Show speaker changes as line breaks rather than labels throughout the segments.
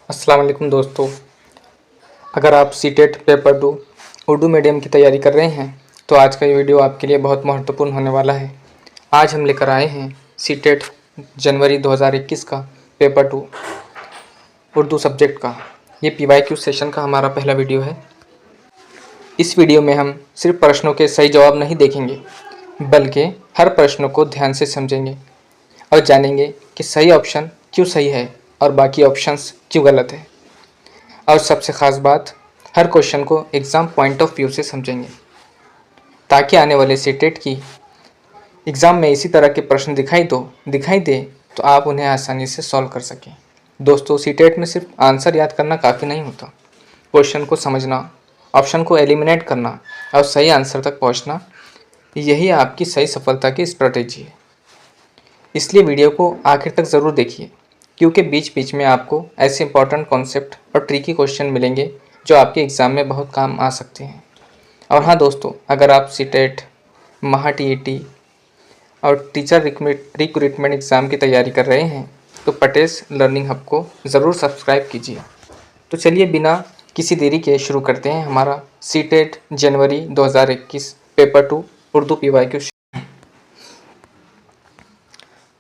अस्सलाम वालेकुम दोस्तों। अगर आप सीटेट पेपर 2 उर्दू मीडियम की तैयारी कर रहे हैं तो आज का ये वीडियो आपके लिए बहुत महत्वपूर्ण होने वाला है। आज हम लेकर आए हैं सीटेट जनवरी 2021 का पेपर 2 उर्दू सब्जेक्ट का। ये PYQ सेशन का हमारा पहला वीडियो है। इस वीडियो में हम सिर्फ प्रश्नों के सही जवाब नहीं देखेंगे बल्कि हर प्रश्न को ध्यान से समझेंगे और जानेंगे कि सही ऑप्शन क्यों सही है और बाकी ऑप्शंस क्यों गलत है। और सबसे ख़ास बात, हर क्वेश्चन को एग्ज़ाम पॉइंट ऑफ व्यू से समझेंगे ताकि आने वाले सीटेट की एग्ज़ाम में इसी तरह के प्रश्न दिखाई दे तो आप उन्हें आसानी से सॉल्व कर सकें। दोस्तों, सीटेट में सिर्फ आंसर याद करना काफ़ी नहीं होता। क्वेश्चन को समझना, ऑप्शन को एलिमिनेट करना और सही आंसर तक पहुंचना, यही आपकी सही सफलता की स्ट्रेटेजी है। इसलिए वीडियो को आखिर तक ज़रूर देखिए क्योंकि बीच बीच में आपको ऐसे इंपॉर्टेंट कॉन्सेप्ट और ट्रिकी क्वेश्चन मिलेंगे जो आपके एग्ज़ाम में बहुत काम आ सकते हैं। और हाँ दोस्तों, अगर आप सीटेट, महा TET और टीचर रिक्रूटमेंट एग्ज़ाम की तैयारी कर रहे हैं तो पटेल्स लर्निंग हब को ज़रूर सब्सक्राइब कीजिए। तो चलिए बिना किसी देरी के शुरू करते हैं हमारा सीटेट जनवरी 2021 पेपर 2 उर्दू PYQ।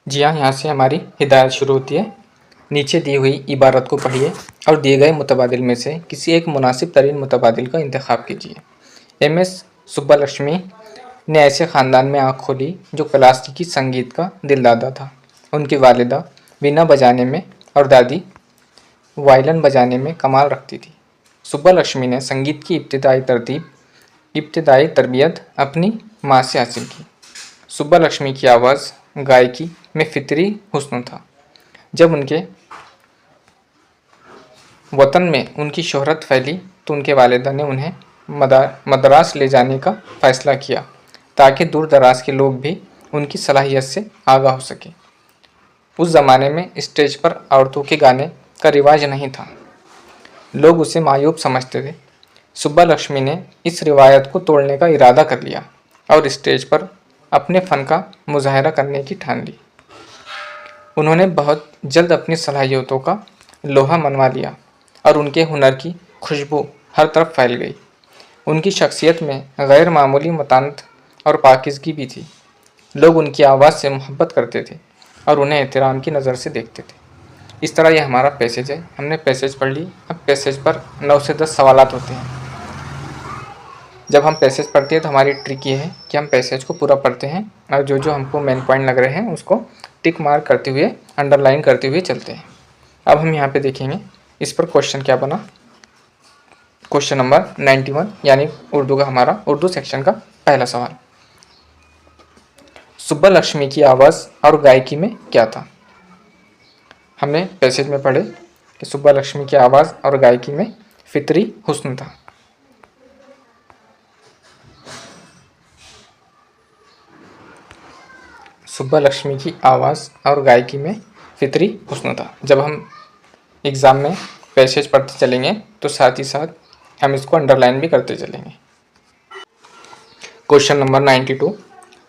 जी हाँ, यहाँ से हमारी हिदायत शुरू होती है। नीचे दी हुई इबारत को पढ़िए और दिए गए मुतबादिल में से किसी एक मुनासिब तरीन मुतबादिल का इंतखाब कीजिए। MS सुब्बालक्ष्मी ने ऐसे ख़ानदान में आँख खोली जो क्लासिकी संगीत का दिलदादा था। उनकी वालिदा वीणा बजाने में और दादी वायलिन बजाने में कमाल रखती थी। सुब्बालक्ष्मी ने संगीत की इब्तिदाई तरबियत अपनी माँ से हासिल की। सुब्बालक्ष्मी की आवाज़ गायकी में फितरी हुस्न था। जब उनके वतन में उनकी शोहरत फैली तो उनके वालिदा ने उन्हें मद्रास ले जाने का फ़ैसला किया ताकि दूर दराज के लोग भी उनकी सलाहियत से आगाह हो सके। उस ज़माने में स्टेज पर औरतों के गाने का रिवाज नहीं था, लोग उसे मायूब समझते थे। सुब्बालक्ष्मी ने इस रिवायत को तोड़ने का इरादा कर लिया और स्टेज पर अपने फ़न का मुजाहरा करने की ठान ली। उन्होंने बहुत जल्द अपनी सलाहियतों का लोहा मनवा लिया और उनके हुनर की खुशबू हर तरफ फैल गई। उनकी शख्सियत में गैर मामूली मतानत और पाकीज़गी भी थी। लोग उनकी आवाज़ से मोहब्बत करते थे और उन्हें एहतराम की नज़र से देखते थे। इस तरह यह हमारा पैसेज है। हमने पैसेज पढ़ ली। अब पैसेज पर 9 से 10 सवालात होते हैं। जब हम पैसेज पढ़ते हैं तो हमारी ट्रिक ये है कि हम पैसेज को पूरा पढ़ते हैं और जो जो हमको मेन पॉइंट लग रहे हैं उसको टिक मार्क करते हुए, अंडरलाइन करते हुए चलते हैं। अब हम यहाँ पे देखेंगे इस पर क्वेश्चन क्या बना। क्वेश्चन नंबर 91 यानी उर्दू का हमारा उर्दू सेक्शन का पहला सवाल, सुब्बालक्ष्मी की आवाज़ और गायकी में क्या था। हमने पैसेज में पढ़े कि सुब्बालक्ष्मी की आवाज़ और गायकी में फितरी हुस्न था। सुब्बालक्ष्मी की आवाज़ और गायकी में फितरी हुस्न था। जब हम एग्ज़ाम में पैसेज पढ़ते चलेंगे तो साथ ही साथ हम इसको अंडरलाइन भी करते चलेंगे। क्वेश्चन नंबर 92,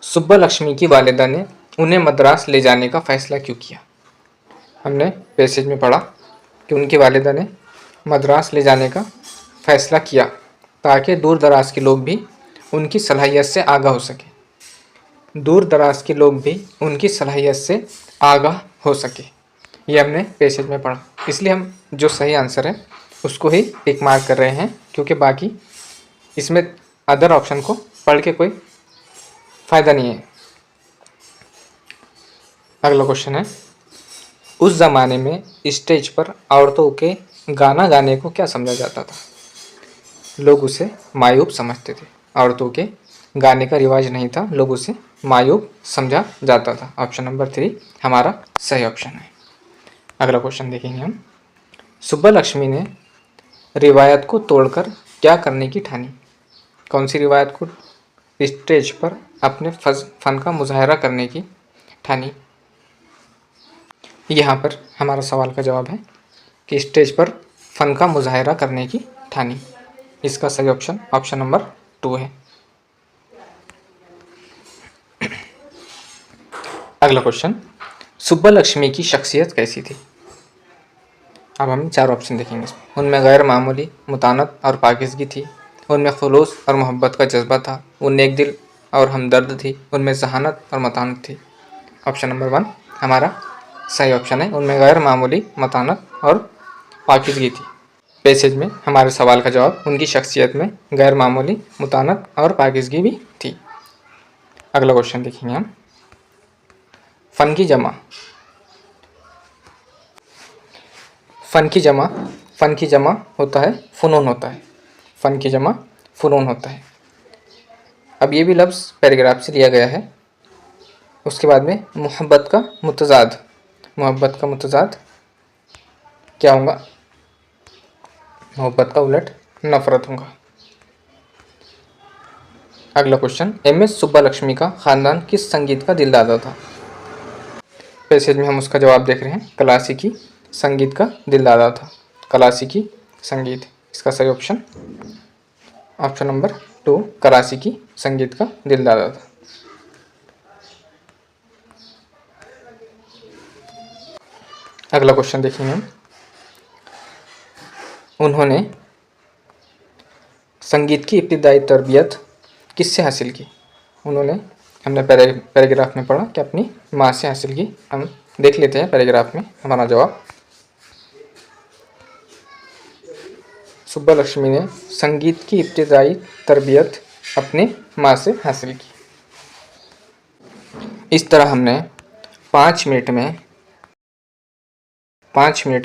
सुब्बालक्ष्मी की वालिदा ने उन्हें मद्रास ले जाने का फ़ैसला क्यों किया। हमने पैसेज में पढ़ा कि उनकी वालिदा ने मद्रास ले जाने का फ़ैसला किया ताकि दूर दराज के लोग भी उनकी सलाहियत से आगाह हो सके। दूर दराज के लोग भी उनकी सलाहियत से आगाह हो सके, ये हमने पैसेज में पढ़ा। इसलिए हम जो सही आंसर है उसको ही टिक मार्क कर रहे हैं क्योंकि बाकी इसमें अदर ऑप्शन को पढ़ के कोई फ़ायदा नहीं है। अगला क्वेश्चन है, उस ज़माने में स्टेज पर औरतों के गाना गाने को क्या समझा जाता था। लोग उसे मायूब समझते थे। औरतों के गाने का रिवाज नहीं था, लोग उसे मायूब समझा जाता था। ऑप्शन नंबर 3 हमारा सही ऑप्शन है। अगला क्वेश्चन देखेंगे हम, सुब्बालक्ष्मी ने रिवायत को तोड़कर क्या करने की ठानी। कौन सी रिवायत को स्टेज पर अपने फ़न का मुजाहरा करने की ठानी। यहाँ पर हमारा सवाल का जवाब है कि स्टेज पर फ़न का मुजाहरा करने की ठानी। इसका सही ऑप्शन ऑप्शन नंबर 2 है। अगला क्वेश्चन, सुब्बालक्ष्मी की शख्सियत कैसी थी। अब हम 4 ऑप्शन देखेंगे इसमें। उनमें गैर मामूली मुतानत और पाकीज़गी थी, उनमें खुलूस और मोहब्बत का जज्बा था, वो नेक दिल और हमदर्द थी, उनमें जहानत और मतानत थी। ऑप्शन नंबर 1 हमारा सही ऑप्शन है, उनमें गैर मामूली मतानत और पाकीज़गी थी। पैसेज में हमारे सवाल का जवाब उनकी शख्सियत में गैर मामूली मुतानत और पाकीज़गी भी थी। अगला क्वेश्चन देखेंगे हम। फ़न की जमा। फ़न की जमा होता है फ़ुनून होता है। फ़न की जमा फ़ुनून होता है। अब ये भी लफ्ज़ पैराग्राफ से लिया गया है। उसके बाद में मोहब्बत का मुतज़ाद क्या होगा? मोहब्बत का उलट नफ़रत होगा। अगला क्वेश्चन, एम.एस. सुब्बालक्ष्मी का ख़ानदान किस संगीत का दिलदादा था? पैसेज में हम उसका जवाब देख रहे हैं, क्लासिकी संगीत का दिलदादा था। क्लासिकी संगीत, इसका सही ऑप्शन ऑप्शन नंबर 2 क्लासिकी संगीत का दिलदादा था। अगला क्वेश्चन देखेंगे हम। उन्होंने संगीत की इब्तिदाई तरबियत किससे हासिल की? हमने पैराग्राफ में पढ़ा कि अपनी माँ से हासिल की। हम देख लेते हैं पैराग्राफ में हमारा जवाब। सुब्बालक्ष्मी ने संगीत की इब्तिदाई तरबियत अपनी माँ से हासिल की। इस तरह हमने 5 मिनट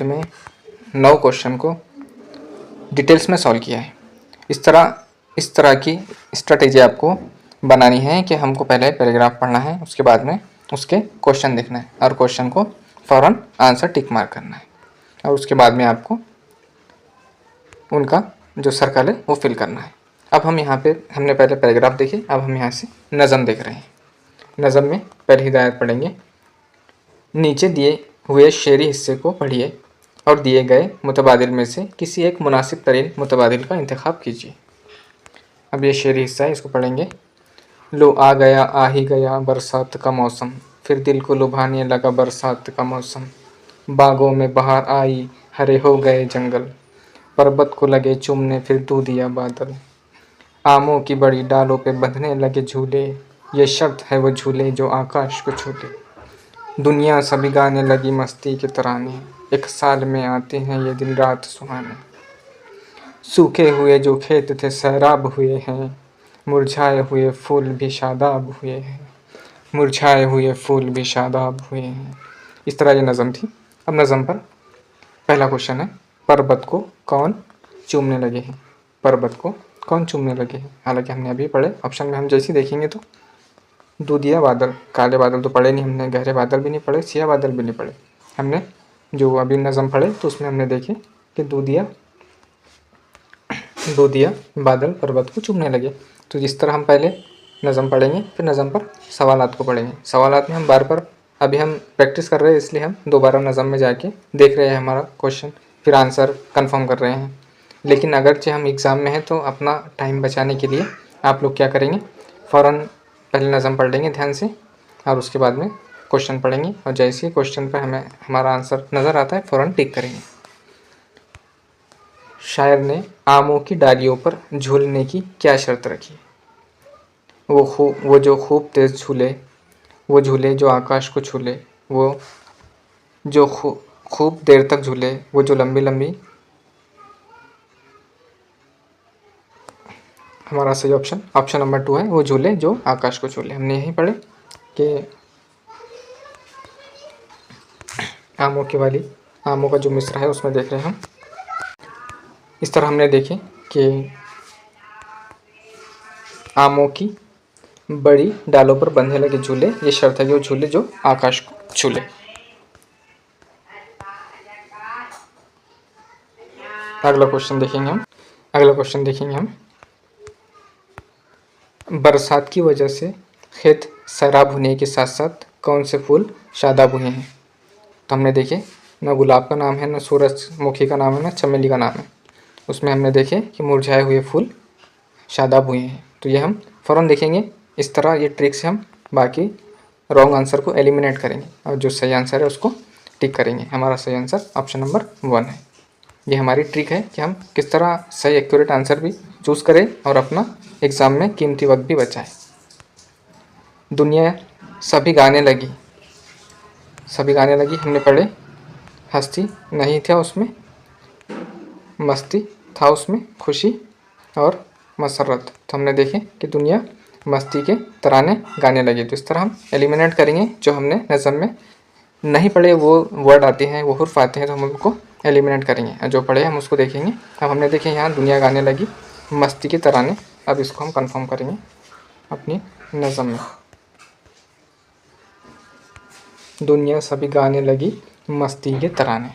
में 9 क्वेश्चन को डिटेल्स में सॉल्व किया है। इस तरह की स्ट्रेटेजी आपको बनानी है कि हमको पहले पैराग्राफ पढ़ना है, उसके बाद में उसके क्वेश्चन देखना है और क्वेश्चन को फ़ौरन आंसर टिक मार्क करना है और उसके बाद में आपको उनका जो सर्कल है वो फिल करना है। अब हम यहाँ पे हमने पहले पैराग्राफ देखे, अब हम यहाँ से नज़म देख रहे हैं। नज़म में पहली हिदायत पढ़ेंगे, नीचे दिए हुए शेरी हिस्से को पढ़िए और दिए गए मुतबादिल में से किसी एक मुनासिब तरीन मुतबादिल का इंतखाब कीजिए। अब ये शेरी हिस्सा है, इसको पढ़ेंगे। लो आ गया आ ही गया बरसात का मौसम, फिर दिल को लुभाने लगा बरसात का मौसम। बागों में बहार आई हरे हो गए जंगल, पर्वत को लगे चूमने फिर दूधिया बादल। आमों की बड़ी डालों पे बंधने लगे झूले, ये शर्त है वो झूले जो आकाश को छूले। दुनिया सभी गाने लगी मस्ती के तराने, एक साल में आते हैं ये दिन रात सुहाने। सूखे हुए जो खेत थे सैराब हुए हैं, मुरझाए हुए फूल भी शादाब हुए हैं, मुरझाए हुए फूल भी शादाब हुए हैं। इस तरह ये नज़म थी। अब नज़म पर पहला क्वेश्चन है, पर्वत को कौन चूमने लगे हैं? पर्वत को कौन चूमने लगे हैं? हालांकि हमने अभी पढ़े, ऑप्शन में हम जैसे देखेंगे तो दूधिया बादल, काले बादल तो पढ़े नहीं हमने, गहरे बादल भी नहीं पढ़े, सिया बादल भी नहीं पढ़े। हमने जो अभी नज़म पढ़े तो उसमें हमने देखे कि दूधिया बादल पर्वत को चूमने लगे। तो जिस तरह हम पहले नज़म पढ़ेंगे फिर नज़म पर सवालात को पढ़ेंगे। सवालात में हम बार अभी हम प्रैक्टिस कर रहे हैं, इसलिए हम दोबारा नज़म में जाके देख रहे हैं हमारा क्वेश्चन, फिर आंसर कंफर्म कर रहे हैं। लेकिन अगरचे हम एग्ज़ाम में हैं तो अपना टाइम बचाने के लिए आप लोग क्या करेंगे, फ़ौरन पहले नज़म पढ़ लेंगे ध्यान से और उसके बाद में क्वेश्चन पढ़ेंगे और जैसे ही क्वेश्चन पर हमें हमारा आंसर नज़र आता है फ़ौरन टिक करेंगे। शायर ने आमों की डालियों पर झूलने की क्या शर्त रखी? वो जो खूब तेज़ झूले, वो झूले जो आकाश को छूले, वो जो खूब देर तक झूले, वो जो लंबी लंबी। हमारा सही ऑप्शन नंबर 2 है, वो झूले जो आकाश को छूले। हमने यही पढ़े कि आमों का जो मिसरा है उसमें देख रहे हैं हम। इस तरह हमने देखे कि आमों की बड़ी डालों पर बंधने लगे झूले, ये शर्त है कि वो झूले जो आकाश को छूले। अगला क्वेश्चन देखेंगे हम। बरसात की वजह से खेत सैराब होने के साथ साथ कौन से फूल शादाब हुए हैं? तो हमने देखे ना गुलाब का नाम है, ना सूरजमुखी का नाम है, ना चमेली का नाम है। उसमें हमने देखे कि मुरझाए हुए फूल शादाब हुए हैं। तो ये हम फ़ौरन देखेंगे। इस तरह ये ट्रिक से हम बाकी रॉन्ग आंसर को एलिमिनेट करेंगे और जो सही आंसर है उसको टिक करेंगे। हमारा सही आंसर ऑप्शन नंबर 1 है। ये हमारी ट्रिक है कि हम किस तरह सही एक्यूरेट आंसर भी चूज़ करें और अपना एग्ज़ाम में कीमती वक्त भी बचाएं। दुनिया सभी गाने लगी, सभी गाने लगी हमने पढ़े। हस्ती नहीं था उसमें, मस्ती था उसमें, खुशी और मसरत। तो हमने देखे कि दुनिया मस्ती के तराने गाने लगी। तो इस तरह हम एलिमिनेट करेंगे जो हमने नज़म में नहीं पढ़े, वो वर्ड आते हैं, वो हुर्फ आते हैं, तो हम उनको एलिमिनेट करेंगे। जो पढ़े हम उसको देखेंगे। अब हमने देखे यहाँ दुनिया गाने लगी, मस्ती के तराने। अब इसको हम कंफर्म करेंगे अपनी नज़म में। दुनिया सभी गाने लगी मस्ती के तराने।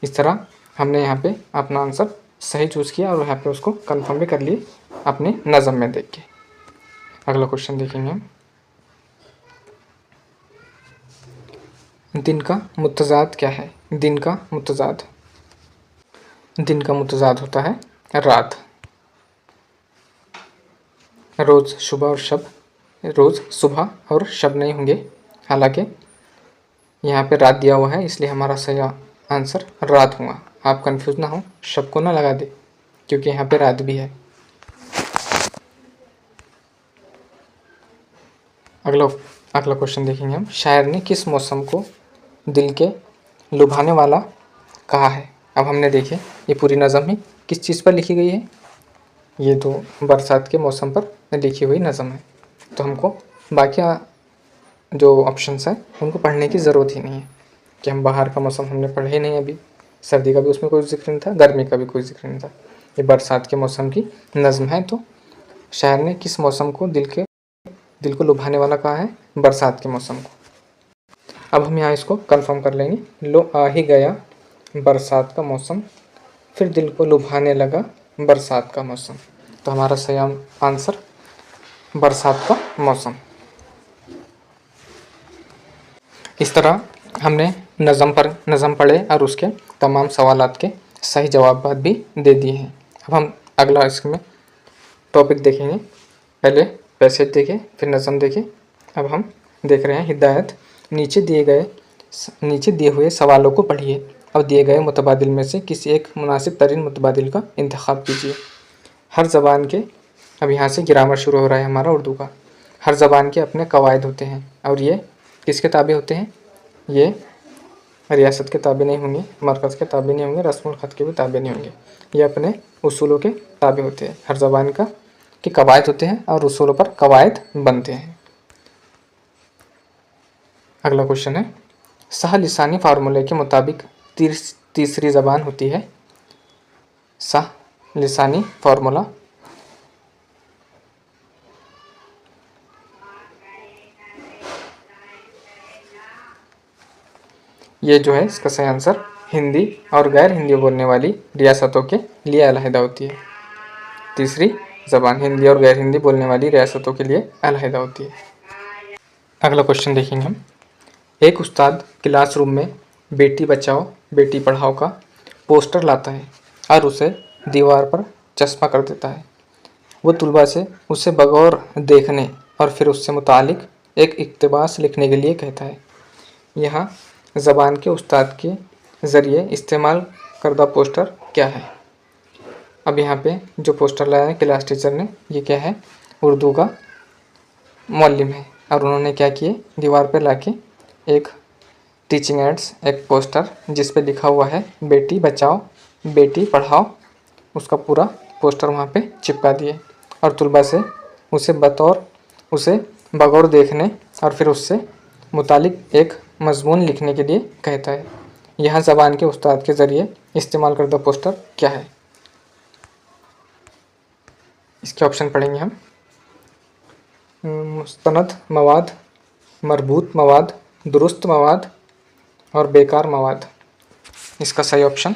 इस तरह हमने यहाँ पे अपना आंसर सही चूज़ किया और यहाँ पे उसको कंफर्म भी कर लिए अपने नज़म में देख के। अगला क्वेश्चन देखेंगे हम। दिन का मुतज़ाद क्या है? दिन का मुतज़ाद, दिन का मुतज़ाद होता है रात। रोज़ सुबह और शब, रोज़ सुबह और शब नहीं होंगे, हालांकि यहाँ पे रात दिया हुआ है इसलिए हमारा सही आंसर रात होगा। आप कंफ्यूज ना हो, शब को ना लगा दे क्योंकि यहाँ पे रात भी है। अगला क्वेश्चन देखेंगे हम। शायर ने किस मौसम को दिल के लुभाने वाला कहा है? अब हमने देखे ये पूरी नज़म ही किस चीज़ पर लिखी गई है। ये तो बरसात के मौसम पर लिखी हुई नज़म है, तो हमको बाकी जो ऑप्शंस हैं उनको पढ़ने की ज़रूरत ही नहीं है कि हम बाहर का मौसम हमने पढ़े ही नहीं। अभी सर्दी का भी उसमें कोई जिक्र नहीं था, गर्मी का भी कोई जिक्र नहीं था। ये बरसात के मौसम की नज़म है। तो शायर ने किस मौसम को दिल को लुभाने वाला कहा है? बरसात के मौसम को। अब हम यहाँ इसको कंफर्म कर लेंगे। लो आ ही गया बरसात का मौसम, फिर दिल को लुभाने लगा बरसात का मौसम। तो हमारा सही आंसर बरसात का मौसम। इस तरह हमने नज़म पढ़े और उसके तमाम सवालात के सही जवाब भी दे दिए हैं। अब हम अगला इसमें टॉपिक देखेंगे। पहले पैसेज देखें, फिर नज़म देखें। अब हम देख रहे हैं हिदायत। नीचे दिए हुए सवालों को पढ़िए और दिए गए मुतबादिल में से किसी एक मुनासिब तरीन मुतबादिल का इंतखाब कीजिए। हर ज़बान के, अब यहाँ से ग्रामर शुरू हो रहा है हमारा उर्दू का। हर ज़बान के अपने कवायद होते हैं और ये किसके ताबे होते हैं? ये रियासत के ताबे नहीं होंगे, मरकज़ के ताबे नहीं होंगे, रस्मुल ख़त के भी ताबे नहीं होंगे। ये अपने उसूलों के ताबे होते हैं। हर ज़बान का के कवायद होते हैं और उसूलों पर कवायद बनते हैं। अगला क्वेश्चन है, सह लिसानी फार्मूले के मुताबिक तीसरी ज़बान होती है। सह लिसानी फार्मूला ये जो है इसका सही आंसर हिंदी और गैर हिंदी बोलने वाली रियासतों के लिए अलहदा होती है। तीसरी ज़बान हिंदी और गैर हिंदी बोलने वाली रियासतों के लिए अलहदा होती है। अगला क्वेश्चन देखेंगे हम। एक उस्ताद क्लासरूम में बेटी बचाओ बेटी पढ़ाओ का पोस्टर लाता है और उसे दीवार पर चस्पा कर देता है। वो तुलबा से उसे बगौर देखने और फिर उससे मुतालिक एक इक़्तिबास लिखने के लिए कहता है। यहाँ ज़बान के उस्ताद के ज़रिए इस्तेमाल करदा पोस्टर क्या है? अब यहाँ पे जो पोस्टर लाया है क्लास टीचर ने, ये क्या है? उर्दू का मौलिम है और उन्होंने क्या किए, दीवार पे लाके एक टीचिंग एड्स, एक पोस्टर जिस पे लिखा हुआ है बेटी बचाओ बेटी पढ़ाओ, उसका पूरा पोस्टर वहाँ पे चिपका दिए और तुलबा से उसे बगौर देखने और फिर उससे मुतालिक एक मजमून लिखने के लिए कहता है। यहाँ ज़बान के उस्ताद के ज़रिए इस्तेमाल करदा पोस्टर क्या है? इसके ऑप्शन पढ़ेंगे हम। मुस्तनद मवाद, मरबूत मवाद, दुरुस्त मवाद और बेकार मवाद। इसका सही ऑप्शन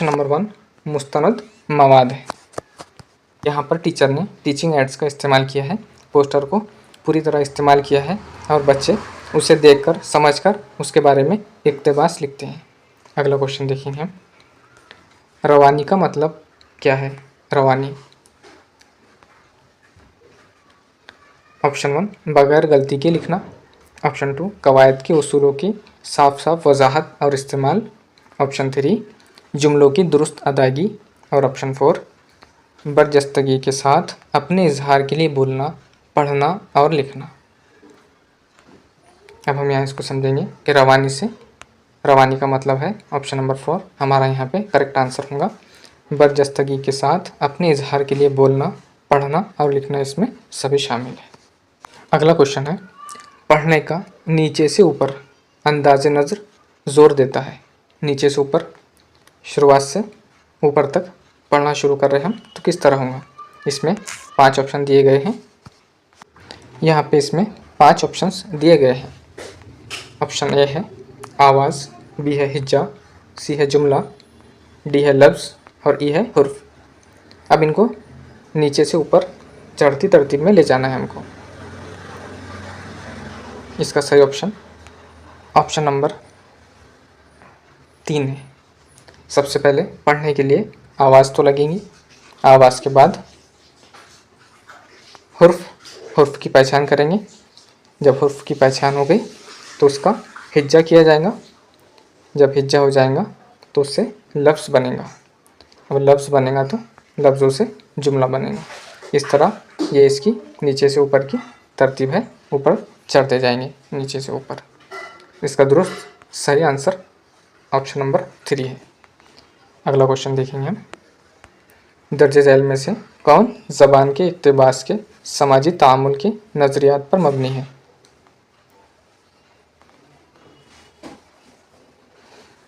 नंबर 1 मुस्तनद मवाद है। यहाँ पर टीचर ने टीचिंग एड्स का इस्तेमाल किया है, पोस्टर को पूरी तरह इस्तेमाल किया है और बच्चे उसे देखकर समझकर उसके बारे में इक़्तिबास लिखते हैं। अगला क्वेश्चन देखेंगे हम। रवानी का मतलब क्या है? रवानी ऑप्शन 1 बगैर गलती के लिखना, ऑप्शन 2 कवायद के उसूलों की साफ साफ वजाहत और इस्तेमाल। ऑप्शन 3 जुमलों की दुरुस्त अदायगी। और ऑप्शन 4 बरजस्तगी के साथ अपने इजहार के लिए बोलना, पढ़ना और लिखना। अब हम यहाँ इसको समझेंगे कि रवानी से, रवानी का मतलब है ऑप्शन नंबर 4 हमारा यहाँ पे करेक्ट आंसर होगा। बरजस्तगी के साथ अपने इजहार के लिए बोलना, पढ़ना और लिखना इसमें सभी शामिल है। अगला क्वेश्चन है, पढ़ने का नीचे से ऊपर अंदाज़े नज़र ज़ोर देता है। नीचे से ऊपर, शुरुआत से ऊपर तक पढ़ना शुरू कर रहे हैं हम तो किस तरह होगा। इसमें 5 ऑप्शन दिए गए हैं। यहाँ पे इसमें 5 ऑप्शंस दिए गए हैं। ऑप्शन ए है आवाज़, बी है हिज्जा, सी है जुमला, डी है लफ्ज़ और ई है हुर्फ। अब इनको नीचे से ऊपर चढ़ती तरतीब में ले जाना है हमको। इसका सही ऑप्शन ऑप्शन नंबर 3 है। सबसे पहले पढ़ने के लिए आवाज़ तो लगेंगी, आवाज़ के बाद हुर्फ की पहचान करेंगे। जब हुर्फ की पहचान हो गई तो उसका हिज्जा किया जाएगा। जब हिज्जा हो जाएगा तो उससे लफ्ज़ बनेगा। अब लफ्ज़ बनेगा तो लफ्ज़ों से जुमला बनेगा। इस तरह ये इसकी नीचे से ऊपर की तरतीब है, ऊपर चढ़ते जाएंगे नीचे से ऊपर। इसका दुरुस्त सही आंसर ऑप्शन नंबर 3 है। अगला क्वेश्चन देखेंगे हम, दर्जे झैल में से कौन ज़बान के इक़्तिबास के समाजी तामुल के नज़रियात पर मबनी है।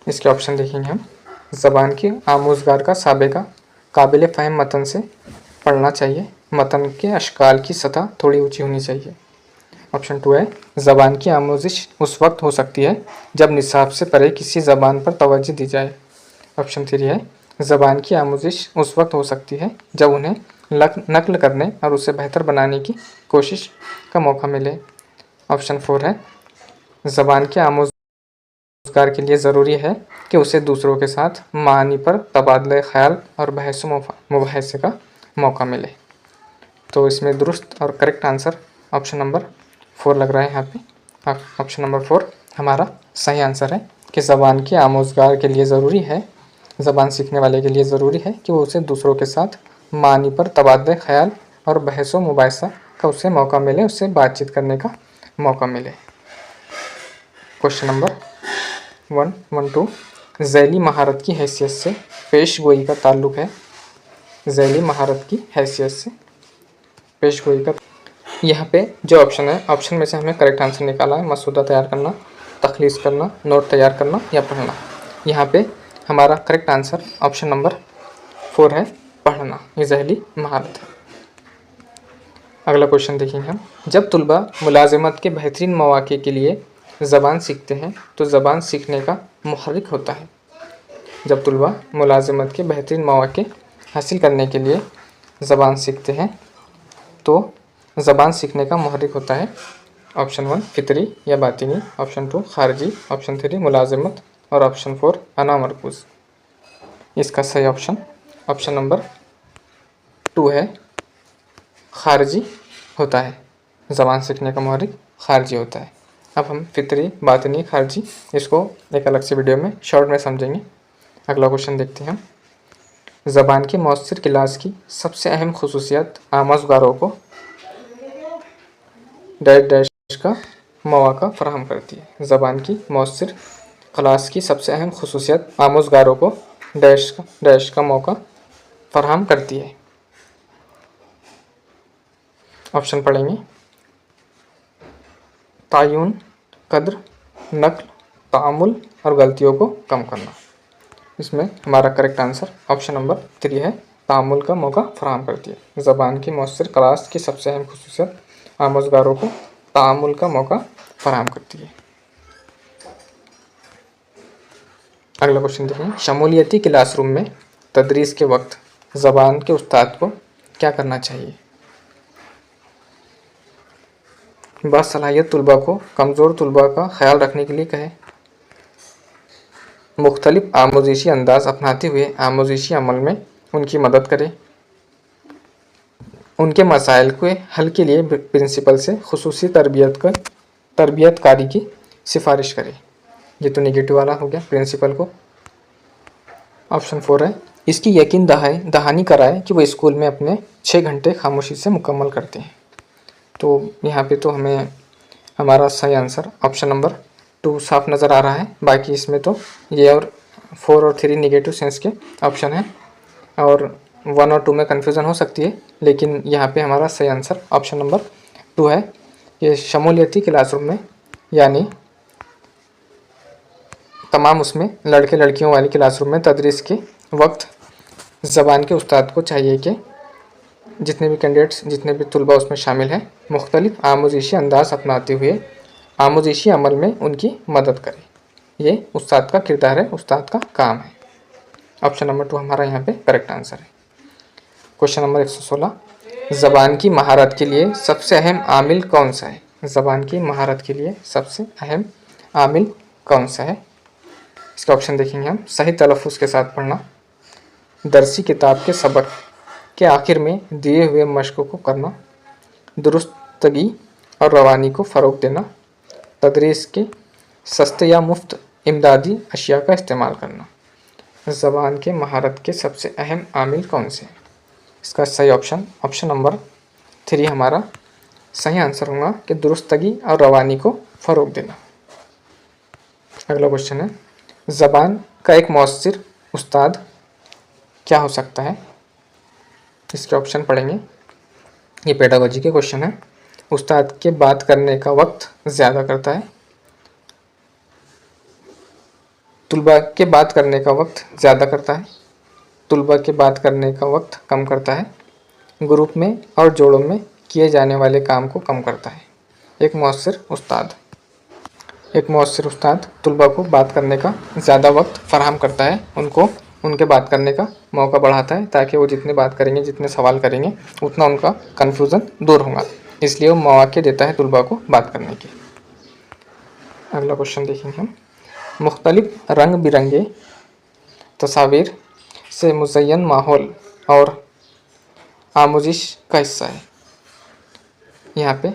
इसके ऑप्शन देखेंगे हम, ज़बान की आमोज़गार का साबिका काबिल फ़हम मतन से पढ़ना चाहिए, मतन के अशकाल की सतह थोड़ी ऊंची होनी चाहिए। ऑप्शन 2 है ज़बान की आमोजिश उस वक्त हो सकती है जब निसाब से परे किसी ज़बान पर तवज्जो दी जाए। ऑप्शन 3 है ज़बान की आमोजिश उस वक्त हो सकती है जब उन्हें नकल करने और उसे बेहतर बनाने की कोशिश का मौका मिले। ऑप्शन 4 है ज़बान के आमोज़गार के लिए ज़रूरी है कि उसे दूसरों के साथ मानी पर तबादला ख्याल और बहस मुबाहसे का मौका मिले। तो इसमें दुरुस्त और करेक्ट आंसर ऑप्शन नंबर 4 लग रहा है यहाँ पे। ऑप्शन नंबर 4 हमारा सही आंसर है कि ज़बान के आमोज़गार के लिए ज़रूरी है, ज़बान सीखने वाले के लिए ज़रूरी है कि वो उसे दूसरों के साथ मानी पर तबादला ख्याल और बहस मुबाहसा का उसे मौका मिले, उससे बातचीत करने का मौका मिले। क्वेश्चन नंबर 112 ज़ैली महारत की हैसियत से पेश गोई का ताल्लुक़ है। ज़ैली महारत की हैसियत से पेश गोई का, यहाँ पे जो ऑप्शन है, ऑप्शन में से हमें करेक्ट आंसर निकाला है। मसूदा तैयार करना, तखलीस करना, नोट तैयार करना या पढ़ना। यहाँ पे हमारा करेक्ट आंसर ऑप्शन नंबर 4 है, पढ़ना। ये ज़ैली महारत है। अगला क्वेश्चन देखेंगे हम, जब तुलबा मुलाज़मत के बेहतरीन मौक़े के लिए ज़बान सीखते हैं तो ज़बान सीखने का मुहर्रिक होता है। जब तुलबा मुलाज़मत के बेहतरीन मौक़े हासिल करने के लिए ज़बान सीखते हैं तो ज़बान सीखने का मुहर्रिक होता है। ऑप्शन 1 फितरी या बातिनी, ऑप्शन 2 खारजी, ऑप्शन 3 मुलाज़मत और ऑप्शन 4 अना मरकूज़। इसका सही ऑप्शन ऑप्शन नंबर 2 है, खारजी होता है। ज़बान सीखने का मुहर्रिक खारजी होता है। अब हम फितरी, बातिनी, खारजी इसको एक अलग से वीडियो में शॉर्ट में समझेंगे। अगला क्वेश्चन देखते हैं हम, ज़बान के मौसर क्लास की सबसे अहम खुसूसियत आमोज़गारों को डैश डैश का मौका फराहम करती है। ज़बान की मौसर क्लास की सबसे अहम खुसूसियत आमोज़गारों को डैश का मौका फराहम करती है। ऑप्शन पढ़ेंगे, तायुन, कद्र, नक्ल, तामुल और गलतियों को कम करना। इसमें हमारा करेक्ट आंसर ऑप्शन नंबर 3 है, तामुल का मौका फराहम करती है। ज़बान की मौसर क्लास की सबसे अहम खुसूसियत आमोज़गारों को तामुल का मौका फराहम करती है। अगला क्वेश्चन देखें, शमूलियती क्लासरूम में तदरीस के वक्त ज़बान के उस्ताद को क्या करना चाहिए। बासलाहियत तुलबा को कमज़ोर तुलबा का ख्याल रखने के लिए कहें, मुख्तलिफ आमोज़िशी अंदाज़ अपनाते हुए आमोज़िशी अमल में उनकी मदद करें, उनके मसाइल के हल के लिए प्रिंसिपल से खुसूसी तरबियतकारी की सिफारिश करें। ये तो नेगेटिव वाला हो गया प्रिंसिपल को। ऑप्शन 4 है, इसकी यकीन दहानी कराए कि वो स्कूल में अपने 6 घंटे खामोशी से मुकम्मल करते हैं। तो यहाँ पे तो हमें हमारा सही आंसर ऑप्शन नंबर 2 साफ नज़र आ रहा है। बाकी इसमें तो ये और 4 और 3 नेगेटिव सेंस के ऑप्शन हैं और 1 और 2 में कन्फ्यूज़न हो सकती है, लेकिन यहाँ पे हमारा सही आंसर ऑप्शन नंबर 2 है। ये शमूलियती क्लासरूम में यानी तमाम उसमें लड़के लड़कियों वाली क्लासरूम में तदरीस के वक्त ज़बान के उस्ताद को चाहिए कि जितने भी कैंडिडेट्स जितने भी तुलबा उसमें शामिल हैं मुख्तलिफ आमोज़िशी अंदाज़ अपनाते हुए आमोज़िशी अमल में उनकी मदद करें। ये उस्ताद का किरदार है, उस्ताद का काम है। ऑप्शन नंबर 2 हमारा यहाँ पे करेक्ट आंसर है। क्वेश्चन नंबर 116, ज़बान की महारत के लिए सबसे अहम आमिल कौन सा है? ज़बान की महारत के लिए सबसे अहम आमिल कौन सा है? इसका ऑप्शन देखेंगे हम। सही तलफ़ुज़ के साथ पढ़ना, दरसी किताब के सबक के आखिर में दिए हुए मशक़ों को करना, दुरुस्तगी और रवानी को फ़रोग़ देना, तदरीस के सस्ते या मुफ्त इमदादी अशिया का इस्तेमाल करना। ज़बान के महारत के सबसे अहम आमिल कौन से हैं? इसका सही ऑप्शन नंबर 3 हमारा सही आंसर होगा कि दुरुस्तगी और रवानी को फ़रोग़ देना। अगला क्वेश्चन है, ज़बान का एक मौसर उस्ताद क्या हो सकता है? इसके ऑप्शन पढ़ेंगे। ये पेडागोजी के क्वेश्चन है। उस्ताद के बात करने का वक्त ज़्यादा करता है, तुलबा के बात करने का वक्त ज़्यादा करता है, तुलबा के बात करने का वक्त कम करता है, ग्रुप में और जोड़ों में किए जाने वाले काम को कम करता है। एक मौसर उस्ताद तुलबा को बात करने का ज़्यादा वक्त फराहम करता है, उनको उनके बात करने का मौका बढ़ाता है ताकि वो जितने बात करेंगे जितने सवाल करेंगे उतना उनका कन्फ्यूज़न दूर होगा, इसलिए वो मौके देता है तुलबा को बात करने के। अगला क्वेश्चन देखेंगे हम। मुख्तलिफ रंग बिरंगे तस्वीर से मुज़य्यन माहौल और आमोजिश का हिस्सा है। यहाँ पे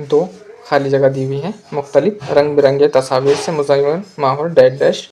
2 खाली जगह दी हुई है। मुख्तलिफ रंग बिरंगे तस्वीर से मुज़य्यन माहौल डैश डैश